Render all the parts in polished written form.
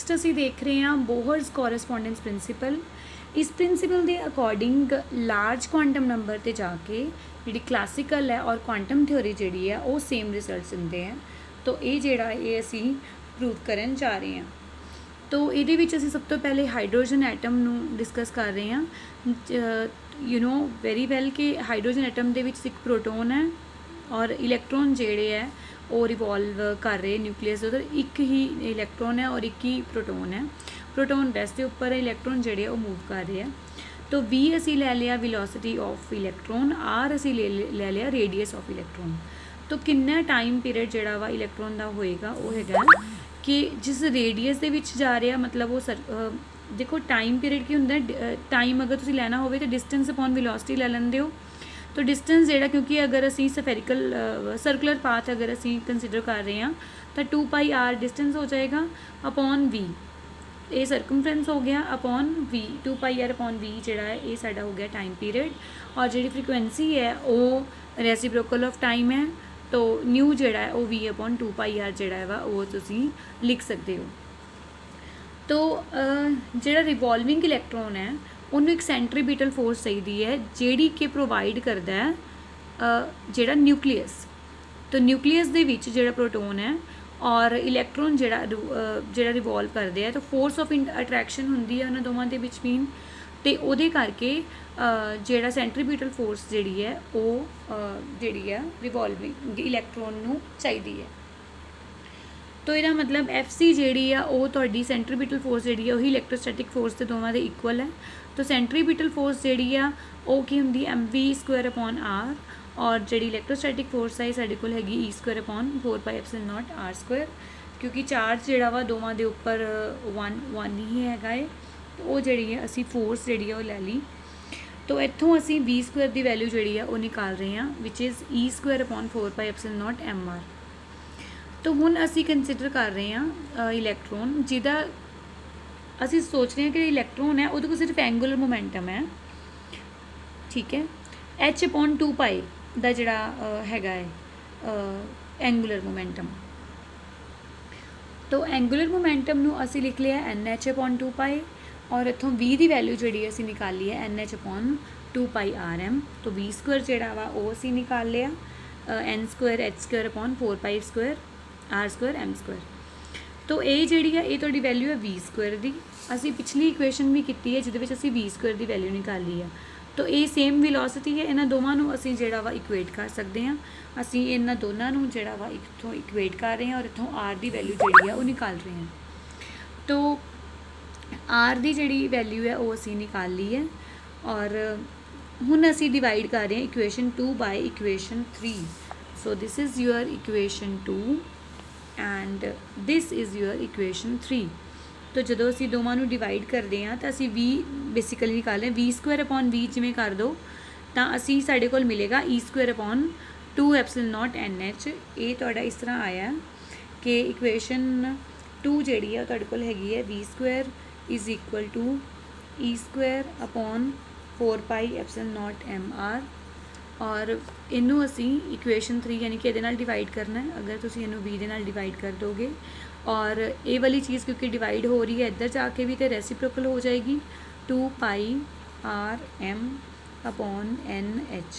Next ਅਸੀਂ ਦੇਖ ਰਹੇ ਹਾਂ ਬੋਹਰਸ ਕੋਰਸਪੋਂਡੈਂਸ ਪ੍ਰਿੰਸੀਪਲ। ਇਸ ਪ੍ਰਿੰਸੀਪਲ ਦੇ ਅਕੋਰਡਿੰਗ ਲਾਰਜ ਕੁਆਂਟਮ ਨੰਬਰ ਤੇ ਜਾ ਕੇ ਜਿਹੜੀ ਕਲਾਸੀਕਲ ਹੈ ਔਰ ਕੁਆਂਟਮ ਥਿਓਰੀ ਜਿਹੜੀ ਹੈ ਉਹ ਸੇਮ ਰਿਜ਼ਲਟਸ ਦਿੰਦੇ ਹੈ। तो ये असी प्रूव करन जा रहे हैं। तो ये असी सब तो पहले हाइड्रोजन एटम नू डिस्कस कर रहे हैं। यू नो वेरी वैल कि हाइड्रोजन एटम दे विच एक प्रोटोन है और इलैक्ट्रॉन जेड़े है वो रिवॉल्व कर रहे न्यूक्लियस उधर। एक ही इलैक्ट्रॉन है और एक ही प्रोटोन है। प्रोटोन रेस्ट के उपर है, इलैक्ट्रॉन जेड़े वो मूव कर रहे हैं। तो V असी ले लिया वेलोसिटी ऑफ इलैक्ट्रॉन, R असी ले लिया रेडियस ऑफ इलैक्ट्रॉन। तो कितना टाइम पीरियड जोड़ा वा इलैक्ट्रॉन का होएगा वो है कि जिस रेडियस के विच जा रहा मतलब वो देखो टाइम पीरियड की होंगे। टाइम अगर तुसीं लेना हो तो डिस्टेंस अपॉन वेलोसिटी ले लेंदे हो। तो डिस्टेंस जोड़ा क्योंकि अगर असी सफेरिकल सर्कुलर पाथ अगर असी कंसीडर कर रहे हैं तो 2πr डिस्टेंस हो जाएगा अपॉन V, ये सर्कमफ्रेंस हो गया upon V। 2πr upon V जोड़ा है ये साडा हो गया टाइम पीरियड। और जी फ्रीकुएंसी है वो रेसिप्रोकल ऑफ टाइम है। तो न्यू जोड़ा है वो V अपॉन 2πr जोड़ा है वो तुसी लिख सकते हो। तो जोड़ा रिवॉल्विंग इलैक्ट्रॉन है उन्होंने एक सेंट्रीपिटल फोर्स चाहिए है जी कि प्रोवाइड करता है जोड़ा न्यूक्लियस। तो न्यूक्लियस दे विच जोड़ा प्रोटोन है और इलैक्ट्रॉन जोड़ा रिवॉल्व करते हैं तो फोर्स ऑफ अट्रैक्शन होंगी है उन्होंने दोवां दे विच मीन। तो वो करके जोड़ा सेंट्रीपिटल फोर्स जी है वो जी है रिवॉल्विंग इलैक्ट्रॉन नू चाहिए है। तो यदा मतलब FC जी है वो तो सेंट्रीपिटल फोर्स जी है वही इलैक्ट्रोस्टैटिक फोर्स के दोवां दे इक्वल है। तो सेंट्रीपिटल फोर्स जी है वो की होंगी mv² अपॉन r और जी इलैक्ट्रोस्टैटिक फोर्स है साढ़े कोल हैगी e² अपॉन 4πε0r²। क्योंकि चार्ज जोड़ा वा दोवां दे उपर 1 ही है। तो वो जी है असी फोर्स जी है वो ले ली। तो इत्थों असी v² की वैल्यू जी है वो निकाल रहे हैं which is e² upon 4πε0mr। तो हुण असी कंसीडर कर रहे हैं इलैक्ट्रॉन जिदा असी सोच रहे हैं कि इलैक्ट्रॉन है वो सिर्फ एंगुलर मोमेंटम है, ठीक है। h अपॉन 2π का जोड़ा हैगा एंगुलर मोमेंटम। तो एंगुलर मोमेंटम नू असी लिख लिया NH अपॉन 2π और इत्थों V की वैल्यू जी असी निकाली है NH अपॉन 2πrm। तो v² जोड़ा वा वो असी निकाल लिया n² h² upon 4π² r² m²। तो ये जी है ये तो वैल्यू है v² की। असी पिछली इक्वेशन भी की है जिहदे विच असी v² की वैल्यू निकाली है। तो ये सेम वेलोसिटी है, इन्हां दोवां नूं असी जिहड़ा वा इक्वेट कर सकते हैं। असी इन्हां दोनां नूं जिहड़ा वा इत्थों इक्वेट कर रहे हैं और इत्थों r की वैल्यू जी है वो निकाल रहे हैं। तो r की जी वैल्यू है वो असी निकाल ली है और हुण असी डिवाइड कर रहे हैं equation 2 by equation 3। So this is your equation 2 and this is your equation 3। तो जो असी दोवां नूं डिवाइड करते हैं तो असी V बेसिकली निकाल रहे हैं v² अपॉन V जिमें कर दो तो असी साढ़े कोल मिलेगा e² अपॉन 2ε0NH। ये तुहाडा इस तरह आया कि इक्वेशन 2 जी है तुहाडे कोल हैगी है v² is equal to e² upon 4πε0mr और इनू असी इक्वेशन 3 यानी कि ये डिवाइड करना है। अगर तुसी इनू V दे नाल डिवाइड कर दोगे और ये वाली चीज़ क्योंकि डिवाइड हो रही है इधर जाके भी तो रेसिप्रोकल हो जाएगी 2πrm अपॉन NH।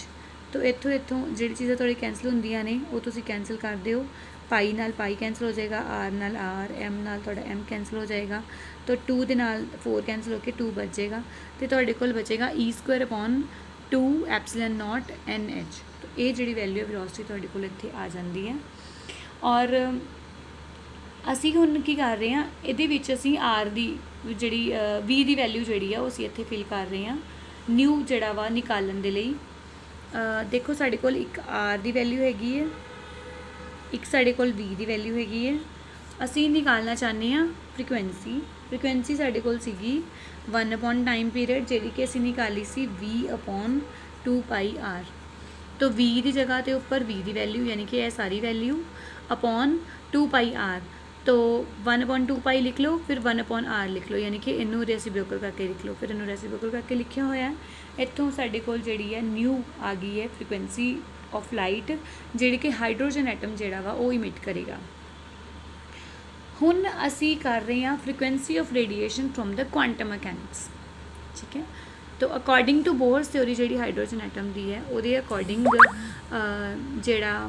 तो इत्थों जी चीज़ां थोड़ी कैंसल होंदियां ने वो तुसी कैंसल कर दो। पाई नाल पाई कैंसल हो जाएगा, r नाल r, m नाल थोड़ा m कैंसल हो जाएगा। तो 2 दे नाल 4 कैंसल होकर 2 बचेगा तो तुहाडे कोल बचेगा e² अपॉन 2ε0NH। तो ये जी वैल्यू वेलोसिटी तुहाडे कोल इत्थे आ जाती है। और असी हुण की कर रहे हैं ये विच असी r की जी V की वैल्यू जी है वो असी इत्थे फिल कर रहे हैं न्यू जोड़ा वा निकालन दे लई। देखो साढ़े कोल एक r की वैल्यू हैगी है, एक साढ़े कोल V की वैल्यू हैगी है। असी निकालना चाहते हैं फ्रीकुएंसी साढ़े कोल सीगी 1 अपॉन टाइम पीरियड जी कि असी निकाली सी V अपॉन 2πr। तो V की जगह के उपर V की वैल्यू यानी कि यह सारी वैल्यू अपॉन 2πr। तो 1 अपॉन 2π लिख लो फिर 1 अपॉन r लिख लो यानी कि इनू रेसिप्रोकल करके लिख लो फिर इनू रेसिप्रोकल करके लिखा होया है। इत्थों साढ़े कोल जिहड़ी है न्यू आ गई है फ्रीकुएंसी ऑफ लाइट जी कि हाइड्रोजन एटम जोड़ा वा वो इमिट करेगा। ਹੁਣ ਅਸੀਂ ਕਰ ਰਹੇ ਹਾਂ frequency of radiation from the quantum mechanics, ਠੀਕ ਹੈ। ਤੋ ਅਕੋਰਡਿੰਗ ਟੂ ਬੋਹਰਸ ਥਿਓਰੀ ਜਿਹੜੀ ਹਾਈਡਰੋਜਨ ਐਟਮ ਦੀ ਹੈ ਉਹਦੇ ਅਕੋਰਡਿੰਗ ਜਿਹੜਾ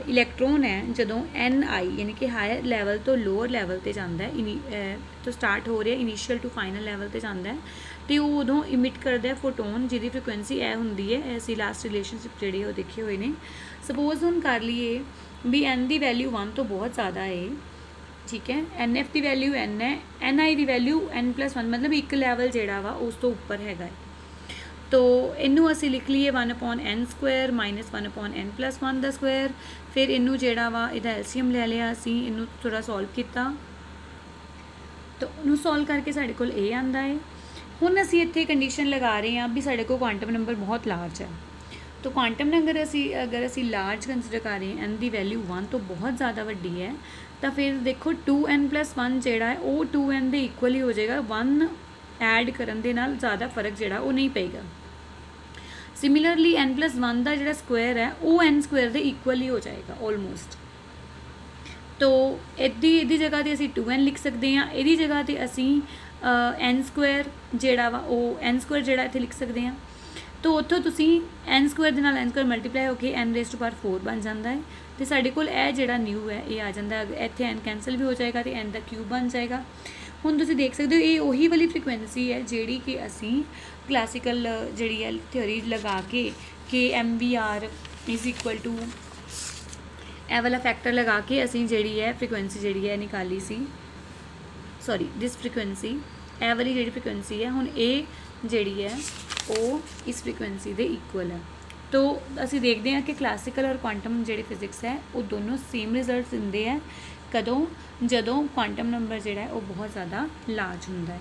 ਇਲੈਕਟ੍ਰੋਨ ਹੈ ਜਦੋਂ NI ਯਾਨੀ ਕਿ ਹਾਇਰ ਲੈਵਲ ਤੋਂ ਲੋਅਰ ਲੈਵਲ 'ਤੇ ਜਾਂਦਾ ਹੈ, ਤੋਂ ਸਟਾਰਟ ਹੋ ਰਿਹਾ ਇਨੀਸ਼ੀਅਲ ਟੂ ਫਾਈਨਲ ਲੈਵਲ 'ਤੇ ਜਾਂਦਾ ਹੈ, ਅਤੇ ਉਹ ਉਦੋਂ ਇਮਿਟ ਕਰਦਾ ਹੈ ਫੋਟੋਨ ਜਿਹਦੀ ਫ੍ਰੀਕੁਐਂਸੀ ਇਹ ਹੁੰਦੀ ਹੈ। ਅਸੀਂ ਲਾਸਟ ਰਿਲੇਸ਼ਨਸ਼ਿਪ ਜਿਹੜੇ ਉਹ ਦੇਖੇ ਹੋਏ ਨੇ। ਸਪੋਜ਼ ਹੁਣ ਕਰ ਲਈਏ ਵੀ N ਦੀ ਵੈਲਿਊ 1 ਤੋਂ ਬਹੁਤ ਜ਼ਿਆਦਾ ਹੈ, ਠੀਕ ਹੈ। NF ਦੀ ਵੈਲਿਊ N ਹੈ, NI ਦੀ ਵੈਲਿਊ N+1 ਮਤਲਬ ਇੱਕ ਲੈਵਲ ਜਿਹੜਾ ਵਾ ਉਸ ਤੋਂ ਉੱਪਰ ਹੈਗਾ ਹੈ। ਤੋ ਇਹਨੂੰ ਅਸੀਂ ਲਿਖ ਲਈਏ 1/n² - 1/n+1 ਦਾ ਸਕੁਆਇਰ। ਫਿਰ ਇਹਨੂੰ ਜਿਹੜਾ ਵਾ ਇਹਦਾ ਐਲਸੀਐਮ ਲੈ ਲਿਆ ਅਸੀਂ, ਇਹਨੂੰ ਥੋੜ੍ਹਾ ਸੋਲਵ ਕੀਤਾ, ਤਾਂ ਉਹਨੂੰ ਸੋਲਵ ਕਰਕੇ ਸਾਡੇ ਕੋਲ ਇਹ ਆਉਂਦਾ ਹੈ। ਹੁਣ ਅਸੀਂ ਇੱਥੇ ਕੰਡੀਸ਼ਨ ਲਗਾ ਰਹੇ ਹਾਂ ਵੀ ਸਾਡੇ ਕੋਲ ਕੁਆਂਟਮ ਨੰਬਰ ਬਹੁਤ ਲਾਰਜ ਹੈ। ਤੋ ਕੁਆਂਟਮ ਨੰਬਰ ਅਗਰ ਅਸੀਂ ਲਾਰਜ ਕੰਸੀਡਰ ਕਰ ਰਹੇ ਹਾਂ, N ਦੀ ਵੈਲਿਊ 1 ਤੋਂ ਬਹੁਤ ਜ਼ਿਆਦਾ ਵੱਡੀ ਹੈ, ਤਾਂ ਫਿਰ ਦੇਖੋ 2n+1 ਜਿਹੜਾ ਹੈ ਉਹ 2n ਦੇ ਇਕੁਅਲ ਹੀ ਹੋ ਜਾਏਗਾ। 1 ਐਡ ਕਰਨ ਦੇ ਨਾਲ ਜ਼ਿਆਦਾ ਫਰਕ ਜਿਹੜਾ ਉਹ ਨਹੀਂ ਪਏਗਾ। ਸਿਮਿਲਰਲੀ n+1 ਦਾ ਜਿਹੜਾ ਸਕੁਆਇਰ ਹੈ ਉਹ n² ਦੇ ਇਕੁਅਲ ਹੀ ਹੋ ਜਾਏਗਾ ਆਲਮੋਸਟ। ਤੋ ਇਹਦੀ ਜਗ੍ਹਾ 'ਤੇ ਅਸੀਂ 2n ਲਿਖ ਸਕਦੇ ਹਾਂ, ਇਹਦੀ ਜਗ੍ਹਾ 'ਤੇ ਅਸੀਂ n² ਜਿਹੜਾ ਵਾ ਉਹ n² ਜਿਹੜਾ ਇੱਥੇ ਲਿਖ ਸਕਦੇ ਹਾਂ। ਤੋ ਉੱਥੋਂ ਤੁਸੀਂ n² ਦੇ ਨਾਲ n² ਮਲਟੀਪਲਾਈ ਹੋ ਕੇ n⁴ ਬਣ ਜਾਂਦਾ ਹੈ, ਅਤੇ ਸਾਡੇ ਕੋਲ ਇਹ ਜਿਹੜਾ ਨਿਊ ਹੈ ਇਹ ਆ ਜਾਂਦਾ। ਇੱਥੇ n ਕੈਂਸਲ ਵੀ ਹੋ ਜਾਏਗਾ ਅਤੇ n ਦਾ ਕਿਊਬ ਬਣ ਜਾਏਗਾ। ਹੁਣ ਤੁਸੀਂ ਦੇਖ ਸਕਦੇ ਹੋ ਇਹ ਉਹੀ ਵਾਲੀ ਫ੍ਰੀਕੁਐਂਸੀ ਹੈ ਜਿਹੜੀ ਕਿ ਅਸੀਂ ਕਲਾਸੀਕਲ ਜਿਹੜੀ ਹੈ ਥਿਓਰੀ ਲਗਾ ਕੇ KMVR = ਇਹ ਵਾਲਾ ਫੈਕਟਰ ਲਗਾ ਕੇ ਅਸੀਂ ਜਿਹੜੀ ਹੈ ਫ੍ਰੀਕੁਐਂਸੀ ਜਿਹੜੀ ਹੈ ਨਿਕਾਲੀ ਸੀ। ਸੌਰੀ ਦਿਸ ਫ੍ਰੀਕੁਐਂਸੀ, ਇਹ ਵਾਲੀ ਜਿਹੜੀ ਫ੍ਰੀਕੁਐਂਸੀ ਹੈ ਹੁਣ ਇਹ ਜਿਹੜੀ ਹੈ ਉਹ ਇਸ ਫ੍ਰੀਕੁਐਂਸੀ ਦੇ ਇਕੁਅਲ ਹੈ। ਤੋ ਅਸੀਂ ਦੇਖਦੇ ਹਾਂ ਕਿ ਕਲਾਸੀਕਲ ਔਰ ਕੁਆਂਟਮ ਜਿਹੜੀ ਫਿਜ਼ਿਕਸ ਹੈ ਉਹ ਦੋਨੋਂ ਸੇਮ ਰਿਜ਼ਲਟਸ ਦਿੰਦੇ ਹੈ। ਕਦੋਂ? ਜਦੋਂ ਕੁਆਂਟਮ ਨੰਬਰ ਜਿਹੜਾ ਹੈ ਉਹ ਬਹੁਤ ਜ਼ਿਆਦਾ ਲਾਰਜ ਹੁੰਦਾ ਹੈ।